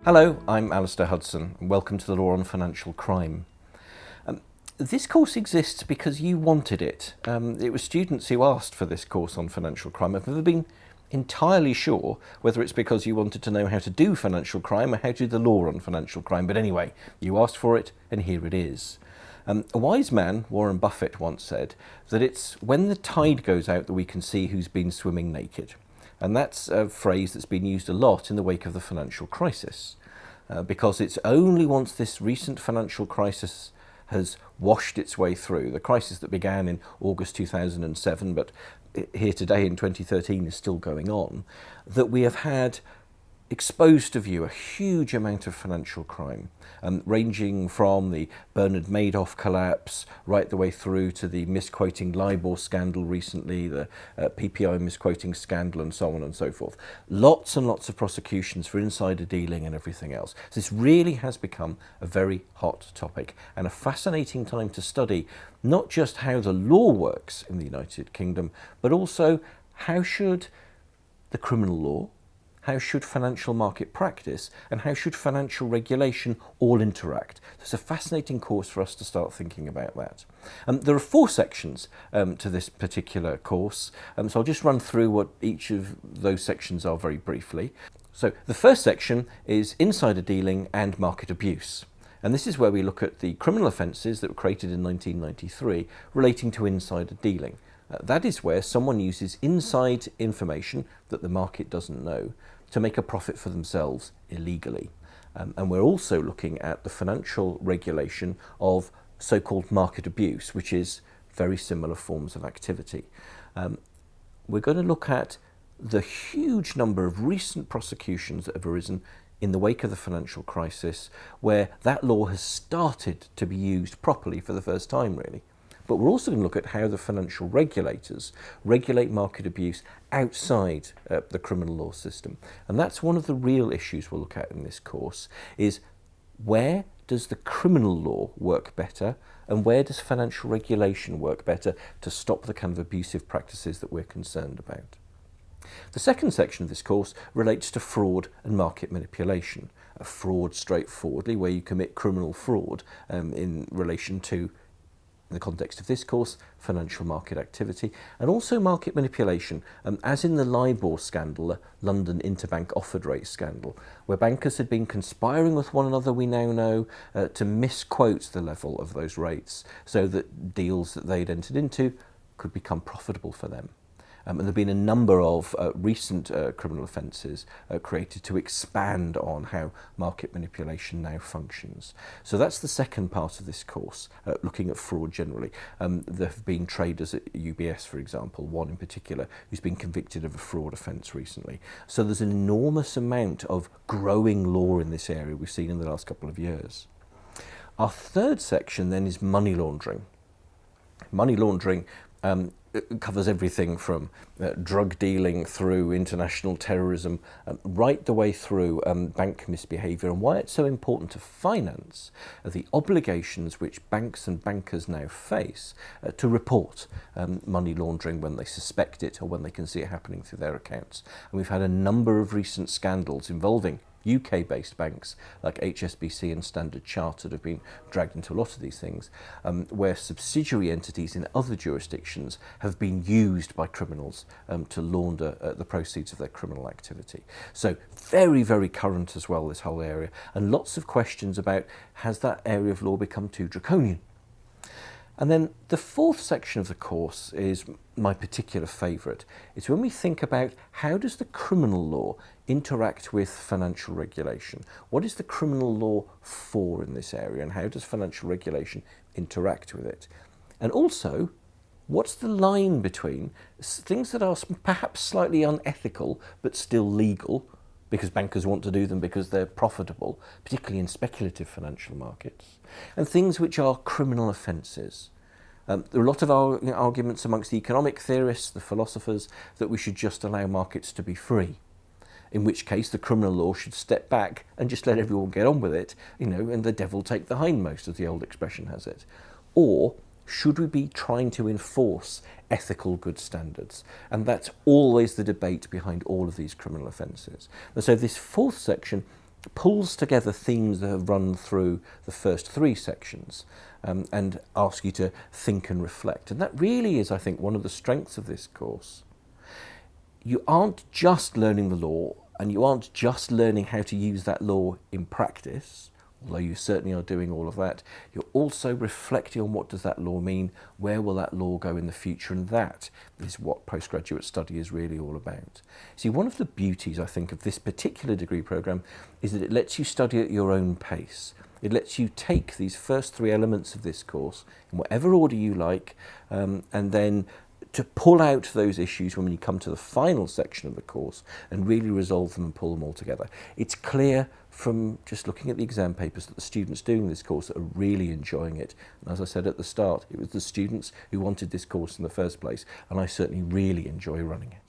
Hello, I'm Alastair Hudson, and welcome to the Law on Financial Crime. This course exists because you wanted it. It was students who asked for this course on financial crime. I've never been entirely sure whether it's because you wanted to know how to do financial crime or how to do the law on financial crime, but anyway, you asked for it, and here it is. A wise man, Warren Buffett, once said that it's when the tide goes out that we can see who's been swimming naked. And that's a phrase that's been used a lot in the wake of the financial crisis, because it's only once this recent financial crisis has washed its way through, the crisis that began in August 2007, but here today in 2013 is still going on, that we have had exposed to view a huge amount of financial crime, ranging from the Bernard Madoff collapse right the way through to the misquoting LIBOR scandal recently, the PPI misquoting scandal, and so on and so forth. Lots and lots of prosecutions for insider dealing and everything else. So this really has become a very hot topic and a fascinating time to study not just how the law works in the United Kingdom, but also how should the criminal law, how should financial market practice, and how should financial regulation all interact? It's a fascinating course for us to start thinking about that. There are 4 sections to this particular course, so I'll just run through what each of those sections are very briefly. So the first section is insider dealing and market abuse. And this is where we look at the criminal offences that were created in 1993 relating to insider dealing. That is where someone uses inside information that the market doesn't know to make a profit for themselves illegally. And we're also looking at the financial regulation of so-called market abuse, which is very similar forms of activity. We're going to look at the huge number of recent prosecutions that have arisen in the wake of the financial crisis, where that law has started to be used properly for the first time, really. But we're also going to look at how the financial regulators regulate market abuse outside the criminal law system. And that's one of the real issues we'll look at in this course, is where does the criminal law work better and where does financial regulation work better to stop the kind of abusive practices that we're concerned about. The second section of this course relates to fraud and market manipulation. Fraud straightforwardly, where you commit criminal fraud in relation to, in the context of this course, financial market activity, and also market manipulation, as in the LIBOR scandal, the London interbank offered rate scandal, where bankers had been conspiring with one another, we now know, to misquote the level of those rates so that deals that they'd entered into could become profitable for them. And there have been a number of recent criminal offences created to expand on how market manipulation now functions. So that's the second part of this course, looking at fraud generally. There have been traders at UBS, for example, one in particular, who's been convicted of a fraud offence recently. So there's an enormous amount of growing law in this area we've seen in the last couple of years. Our third section then is money laundering. Money laundering it covers everything from drug dealing through international terrorism, right the way through bank misbehaviour, and why it's so important to finance the obligations which banks and bankers now face to report money laundering when they suspect it or when they can see it happening through their accounts. And we've had a number of recent scandals involving UK-based banks like HSBC and Standard Chartered have been dragged into a lot of these things, where subsidiary entities in other jurisdictions have been used by criminals to launder the proceeds of their criminal activity. So very, very current as well, this whole area, and lots of questions about, has that area of law become too draconian? And then the fourth section of the course is my particular favourite. It's when we think about how does the criminal law interact with financial regulation? What is the criminal law for in this area, and how does financial regulation interact with it? And also, what's the line between things that are perhaps slightly unethical but still legal, because bankers want to do them because they're profitable, particularly in speculative financial markets, and things which are criminal offences. There are a lot of arguments amongst the economic theorists, the philosophers, that we should just allow markets to be free, in which case the criminal law should step back and just let everyone get on with it, and the devil take the hindmost, as the old expression has it. Or should we be trying to enforce ethical good standards? And that's always the debate behind all of these criminal offences. And so this fourth section pulls together themes that have run through the first 3 sections and asks you to think and reflect. And that really is, I think, one of the strengths of this course. You aren't just learning the law, and you aren't just learning how to use that law in practice, although you certainly are doing all of that. You're also reflecting on what does that law mean, where will that law go in the future, and that is what postgraduate study is really all about. See, one of the beauties, I think, of this particular degree programme is that it lets you study at your own pace. It lets you take these first 3 elements of this course in whatever order you like, and then to pull out those issues when you come to the final section of the course and really resolve them and pull them all together. It's clear from just looking at the exam papers that the students doing this course are really enjoying it. And as I said at the start, it was the students who wanted this course in the first place, and I certainly really enjoy running it.